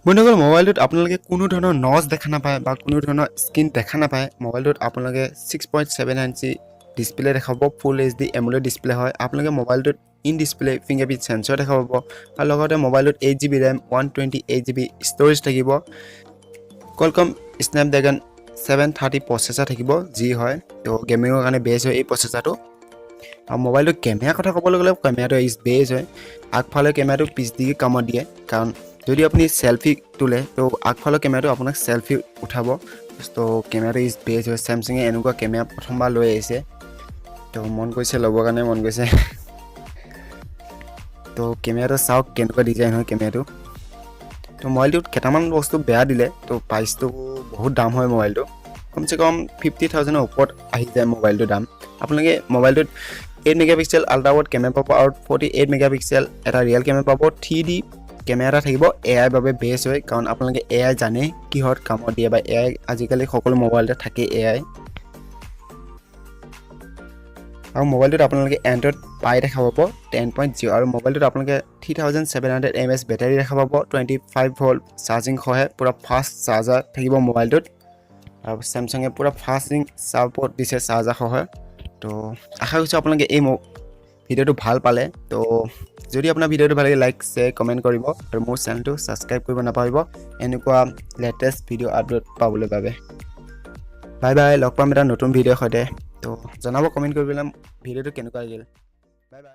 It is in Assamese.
বন্ধুসকল মোবাইলটোত আপোনালোকে কোনো ধৰণৰ নচ দেখা নাপায় বা কোনো ধৰণৰ স্ক্ৰীন দেখা নাপায় মোবাইলটোত আপোনালোকে 6.7 ইঞ্চি ডিসপ্লে দেখাব ফুল এইচডি এমোলেড ডিসপ্লে হয় আপোনালোকে মোবাইলটোত ইন ডিসপ্লে ফিংগাৰপ্ৰিন্ট সেন্সৰ দেখাব আৰু লগতে মোবাইলটোত 8GB RAM 128GB ষ্টৰেজ থাকিব Qualcomm Snapdragon 730 প্ৰচেছৰ থাকিব যি হয় তো গেমিংৰ কাৰণে বেছ হয় এই প্ৰচেছৰটো আৰু মোবাইলটো কেমেৰা কথা ক'বলৈ গ'লে কেমেৰাটো ইজ বেছ হয় আগফালে কেমেৰাটো পিছ দিকে কামত দিয়ে কাৰণ যদি আপুনি সেলফি তোলে তো আগফালৰ কেমেৰাটো আপোনাক সেলফি উঠাব তো কেমেৰাটো ইজ বেছ হয় স্যামসাং এ এনেকুৱা কেমেৰা প্ৰথমবাৰ লৈ আহিছে তো মন কৈছে ল'বৰ কাৰণে মন কৈছে তো কেমেৰাটো চাওক কেনেকুৱা ডিজাইন হয় কেমেৰাটো তো মোবাইলটোত কেটামান বস্তু বেয়া দিলে তো প্ৰাইচটো বহুত দাম হয় মোবাইলটো কমসে কম 50000 ৰ ওপৰত আহি যায় মোবাইলটোৰ দাম আপোনালোকে মোবাইলটোত 8 মেগাপিক্সেল আল্ট্ৰা ওয়াইড কেমেৰা পাব আৰু 48 মেগাপিক্সেল এটা ৰিয়েল কেমেৰা পাব 3D কেমেৰা থাকিব এআই বাবে বেছ হয় কাৰণ আপোনালোকে এআই জানে কিহত কামত দিয়ে বা এআই আজিকালি সকলো মোবাইলতে থাকে এআই আৰু মোবাইলটোত আপোনালোকে এন্ড্ৰইড পাই দেখা পাব 10.0 আৰু মোবাইলটোত আপোনালোকে 3700 mAh বেটাৰী দেখা পাব 25 ভোল্ট চাৰ্জিং সহে পুৰা ফাষ্ট চাৰ্জাৰ থাকিব মোবাইলটোত আৰু স্যামসাং এ পুৰা ফাস্টিং সাপোৰ্ট দিছে চাৰ্জাৰ সহে তো আশা কৰিছো আপোনালোকে এই ভিডিওটো ভাল পালে তো যদি আপোনাৰ ভিডিওটো ভাল লাগে লাইক শেয়াৰ কমেন্ট কৰিব আৰু মোৰ চেনেলটো সাবস্ক্ৰাইব কৰিব নাপাহৰিব এনেকুৱা লেটেষ্ট ভিডিও আপলোড পাবলৈ বাবে বাই বাই লগ পাম এটা নতুন ভিডিওৰ সৈতে তো জনাব কমেন্ট কৰিবলৈ ভিডিওটো কেনেকুৱা লাগিল বাই বাই